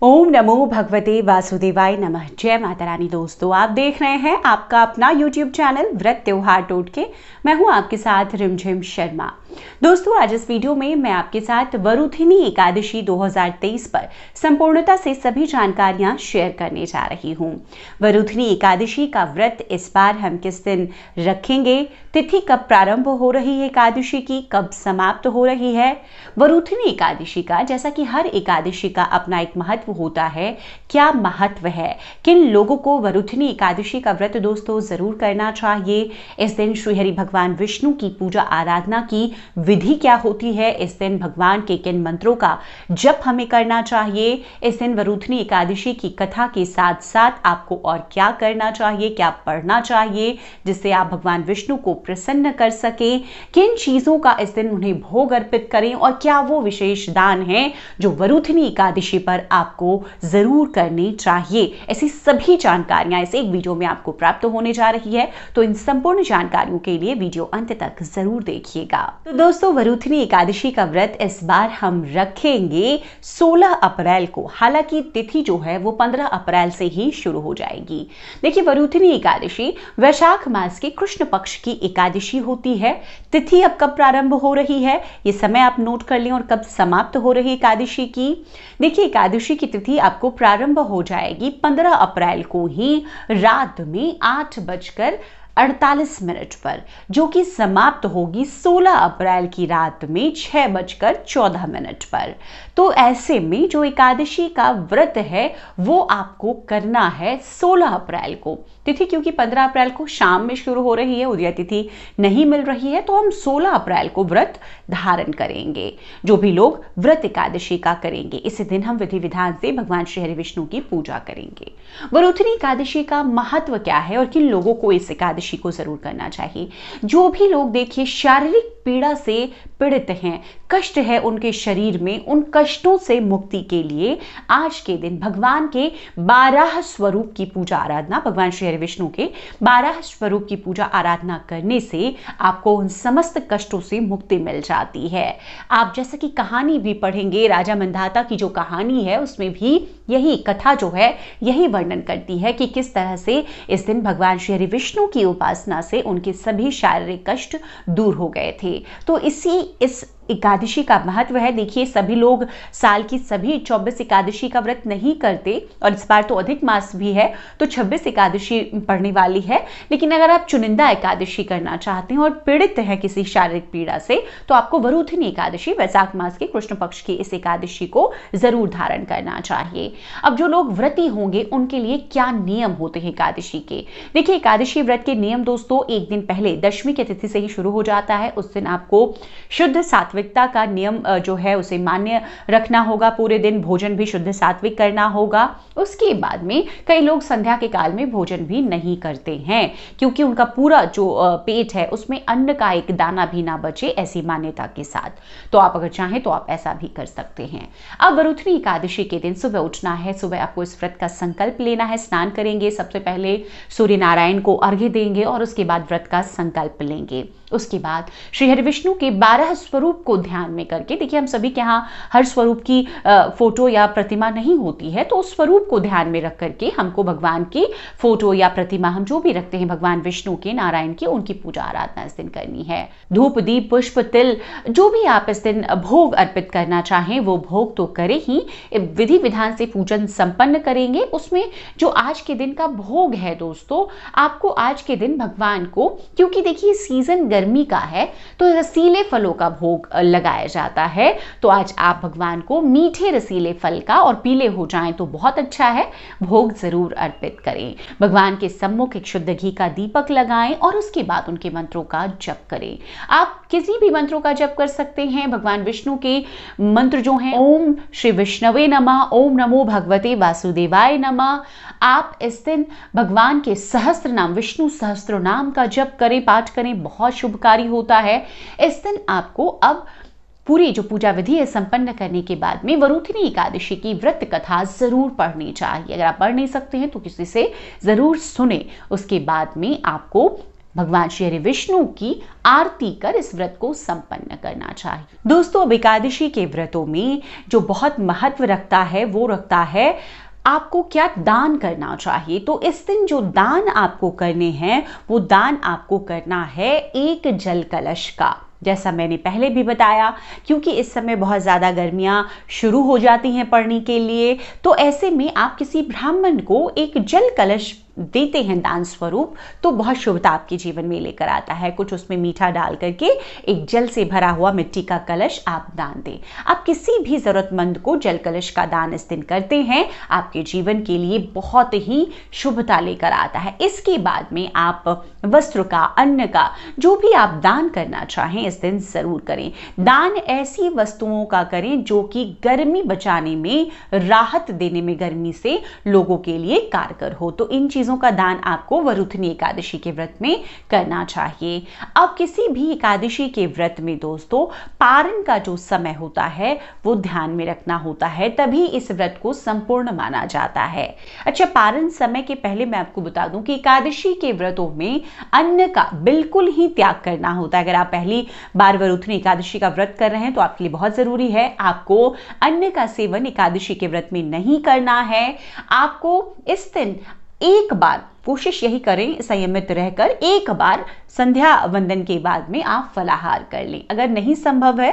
ओम नमो भगवते वासुदेवाय नमः। जय माता रानी। दोस्तों, आप देख रहे हैं आपका अपना YouTube चैनल व्रत त्योहार टोटके। मैं हूं आपके साथ रिमझिम शर्मा। दोस्तों, आज इस वीडियो में मैं आपके साथ वरुथिनी एकादशी 2023 पर संपूर्णता से सभी जानकारियां शेयर करने जा रही हूं। वरुथिनी एकादशी का व्रत इस बार हम किस दिन रखेंगे, तिथि कब प्रारंभ हो रही है एकादशी की, कब समाप्त हो रही है। वरुथिनी एकादशी का, जैसा कि हर एकादशी का अपना एक महत्व होता है, क्या महत्व है, किन लोगों को वरुथिनी एकादशी का व्रत दोस्तों जरूर करना चाहिए। इस दिन श्री हरि भगवान विष्णु की पूजा आराधना की विधि क्या होती है, इस दिन भगवान के किन मंत्रों का जप हमें करना चाहिए। इस दिन वरुथिनी एकादशी की कथा के साथ साथ आपको और क्या करना चाहिए, क्या पढ़ना चाहिए जिससे आप भगवान विष्णु को प्रसन्न कर सके। किन चीजों का इस दिन उन्हें भोग अर्पित करें और क्या वो विशेष दान है जो वरुथिनी एकादशी पर आपको जरूर करनी चाहिए। ऐसी सभी जानकारियां इस एक वीडियो में आपको प्राप्त होने जा रही है, तो इन संपूर्ण जानकारियों के लिए वीडियो अंत तक जरूर देखिएगा। तो दोस्तों, वरुथिनी एकादशी का व्रत इस बार हम रखेंगे 16 अप्रैल को। हालांकि तिथि जो है वो 15 अप्रैल से ही शुरू हो जाएगी। देखिए, वरुथिनी एकादशी वैशाख मास के कृष्ण पक्ष की एकादशी होती है। तिथि अब कब प्रारंभ हो रही है ये समय आप नोट कर लें, और कब समाप्त हो रही एकादशी की। देखिए, एकादशी की तिथि आपको प्रारंभ हो जाएगी 15 अप्रैल को ही रात में 8:48 पर, जो कि समाप्त होगी 16 अप्रैल की रात में 6:14 पर। तो ऐसे में जो एकादशी का व्रत है वो आपको करना है 16 अप्रैल को। तिथि क्योंकि 15 अप्रैल को शाम में शुरू हो रही है, उदय तिथि नहीं मिल रही है, तो हम 16 अप्रैल को व्रत धारण करेंगे। जो भी लोग व्रत एकादशी का करेंगे, इसी दिन हम विधि विधान से भगवान श्री हरि विष्णु की पूजा करेंगे। वरुथिनी एकादशी का महत्व क्या है और किन लोगों को इस एकादशी को जरूर करना चाहिए। जो भी लोग देखिए शारीरिक पीड़ा से पीड़ित हैं, कष्ट है उनके शरीर में, उन कष्टों से मुक्ति के लिए आज के दिन भगवान के 12 स्वरूप की पूजा आराधना, भगवान श्री हरि विष्णु के 12 स्वरूप की पूजा आराधना करने से आपको उन समस्त कष्टों से मुक्ति मिल जाती है। आप जैसे कि कहानी भी पढ़ेंगे, राजा मंधाता की जो कहानी है उसमें भी यही कथा जो है यही वर्णन करती है कि किस तरह से इस दिन भगवान श्री हरि विष्णु की उपासना से उनके सभी शारीरिक कष्ट दूर हो गए थे। तो इस एकादशी का महत्व है। देखिए, सभी लोग साल की सभी 24 एकादशी का व्रत नहीं करते, और इस बार तो अधिक मास भी है तो 26 एकादशी पड़ने वाली है। लेकिन अगर आप चुनिंदा एकादशी करना चाहते हैं और पीड़ित हैं किसी शारीरिक पीड़ा से, तो आपको वरुथिनी एकादशी, वैशाख मास के कृष्ण पक्ष की इस एकादशी को जरूर धारण करना चाहिए। अब जो लोग व्रती होंगे उनके लिए क्या नियम होते हैं एकादशी के। देखिए, एकादशी व्रत के नियम दोस्तों एक दिन पहले दशमी की तिथि से ही शुरू हो जाता है। उस दिन आपको शुद्ध सात्विकता का नियम जो है उसे मान्य रखना होगा। पूरे दिन भोजन भी शुद्ध सात्विक करना होगा। उसके बाद में कई लोग संध्या के काल में भोजन भी नहीं करते हैं, क्योंकि उनका पूरा जो पेट है उसमें अन्न का एक दाना भी ना बचे, ऐसी मान्यता के साथ। तो आप अगर चाहें तो आप ऐसा भी कर सकते हैं। अब वरुथिनी एकादशी के दिन सुबह उठना है। सुबह आपको इस व्रत का संकल्प लेना है। स्नान करेंगे, सबसे पहले सूर्य नारायण को अर्घ्य देंगे और उसके बाद व्रत का संकल्प लेंगे। उसके बाद श्री हरि विष्णु के 12 स्वरूप को ध्यान में करके, देखिए हम सभी के यहाँ हर स्वरूप की फोटो या प्रतिमा नहीं होती है, तो उस स्वरूप को ध्यान में रख करके हमको भगवान की फोटो या प्रतिमा, हम जो भी रखते हैं भगवान विष्णु के, नारायण की, उनकी पूजा आराधना इस दिन करनी है। धूप, दीप, पुष्प, तिल, जो भी आप इस दिन भोग अर्पित करना चाहें वो भोग तो करें ही, विधि विधान से पूजन संपन्न करेंगे। उसमें जो आज के दिन का भोग है दोस्तों, आपको आज के दिन भगवान को, क्योंकि देखिए सीजन गर्मी का है तो रसीले फलों का भोग लगाया जाता है, तो आज आप भगवान को मीठे रसीले फल का, और पीले हो जाएं तो बहुत अच्छा है, भोग जरूर अर्पित करें। भगवान के सम्मुख एक शुद्ध घी का दीपक लगाएं और उसके बाद उनके मंत्रों का जप करें। आप किसी भी मंत्रों का जप कर सकते हैं। भगवान विष्णु के मंत्र जो हैं, ओम श्री विष्णवे नमः, ओम नमो भगवते वासुदेवाय नमः। आप इस दिन भगवान के सहस्त्र नाम, विष्णु सहस्त्र नाम का जप करें, पाठ करें, बहुत शुभकारी होता है। इस दिन आपको अब पूरी जो पूजा विधि है संपन्न करने के बाद में वरुथिनी एकादशी की व्रत कथा जरूर पढ़नी चाहिए। अगर आप पढ़ नहीं सकते हैं तो किसी से जरूर सुने। उसके बाद में आपको भगवान श्री हरि विष्णु की आरती कर इस व्रत को संपन्न करना चाहिए। दोस्तों, अब एकादशी के व्रतों में जो बहुत महत्व रखता है वो रखता है आपको क्या दान करना चाहिए। तो इस दिन जो दान आपको करने हैं वो दान आपको करना है एक जल कलश का। जैसा मैंने पहले भी बताया, क्योंकि इस समय बहुत ज़्यादा गर्मियाँ शुरू हो जाती हैं पड़ने के लिए, तो ऐसे में आप किसी ब्राह्मण को एक जल कलश देते हैं दान स्वरूप तो बहुत शुभता आपके जीवन में लेकर आता है। कुछ उसमें मीठा डाल करके एक जल से भरा हुआ मिट्टी का कलश आप दान दें। आप किसी भी जरूरतमंद को जल कलश का दान इस दिन करते हैं, आपके जीवन के लिए बहुत ही शुभता लेकर आता है। इसके बाद में आप वस्त्र का, अन्न का, जो भी आप दान करना चाहें इस दिन जरूर करें। दान ऐसी वस्तुओं का करें जो कि गर्मी बचाने में, राहत देने में गर्मी से लोगों के लिए कारगर हो। तो इन चीजों का दान आपको वरुथनी एकादशी के व्रत में करना चाहिए। अब किसी भी एकादशी के व्रत में दोस्तों पारण का जो समय होता है वो ध्यान में रखना होता है, तभी इस व्रत को संपूर्ण माना जाता है। अच्छा, पारण समय के पहले मैं आपको बता दूं कि एकादशी के व्रतों में अन्न का बिल्कुल ही त्याग करना होता है। अगर आप पहली बार वरुथनी एकादशी का व्रत कर रहे हैं तो आपके लिए बहुत जरूरी है, आपको अन्न का सेवन एकादशी के व्रत में नहीं करना है। आपको इस दिन एक बार कोशिश यही करें संयमित रहकर, एक बार संध्या वंदन के बाद में आप फलाहार कर लें। अगर नहीं संभव है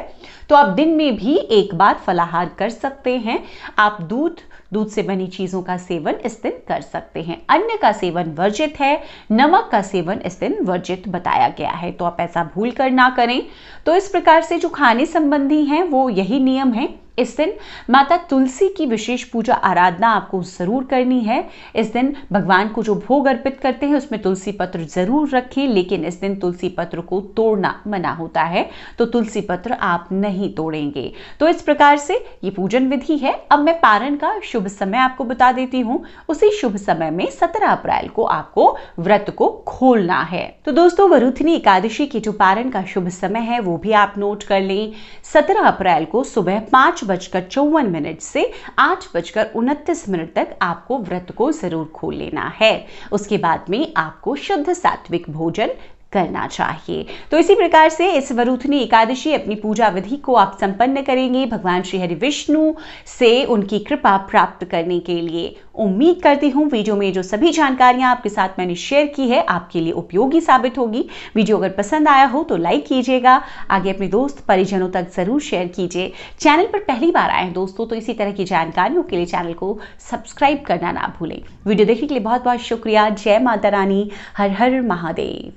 तो आप दिन में भी एक बार फलाहार कर सकते हैं। आप दूध से बनी चीजों का सेवन इस दिन कर सकते हैं। अन्न का सेवन वर्जित है, नमक का सेवन इस दिन वर्जित बताया गया है, तो आप ऐसा भूल कर ना करें। तो इस प्रकार से जो खाने संबंधी हैं वो यही नियम है। इस दिन माता तुलसी की विशेष पूजा आराधना आपको जरूर करनी है। इस दिन भगवान को जो भोग अर्पित करते हैं उसमें तुलसी पत्र जरूर रखें, लेकिन इस दिन तुलसी पत्र को तोड़ना मना होता है, तो तुलसी पत्र आप नहीं तोड़ेंगे। तो इस प्रकार से ये पूजन विधि है। अब मैं पारण का शुभ समय आपको बता देती हूँ। उसी शुभ समय में 17 अप्रैल को आपको व्रत को खोलना है। तो दोस्तों, वरुथनी एकादशी की जो पारण का शुभ समय है वो भी आप नोट कर लें। 17 अप्रैल को सुबह 5:54 से 8:29 तक आपको व्रत को जरूर खोल लेना है। उसके बाद में आपको शुद्ध सात्विक भोजन करना चाहिए। तो इसी प्रकार से इस वरुथनी एकादशी अपनी पूजा विधि को आप संपन्न करेंगे भगवान श्री हरि विष्णु से उनकी कृपा प्राप्त करने के लिए। उम्मीद करती हूँ वीडियो में जो सभी जानकारियां आपके साथ मैंने शेयर की है आपके लिए उपयोगी साबित होगी। वीडियो अगर पसंद आया हो तो लाइक कीजिएगा, आगे अपने दोस्त परिजनों तक जरूर शेयर कीजिए। चैनल पर पहली बार आए हैं दोस्तों तो इसी तरह की जानकारियों के लिए चैनल को सब्सक्राइब करना ना भूलें। वीडियो देखने के लिए बहुत बहुत शुक्रिया। जय माता रानी, हर हर महादेव।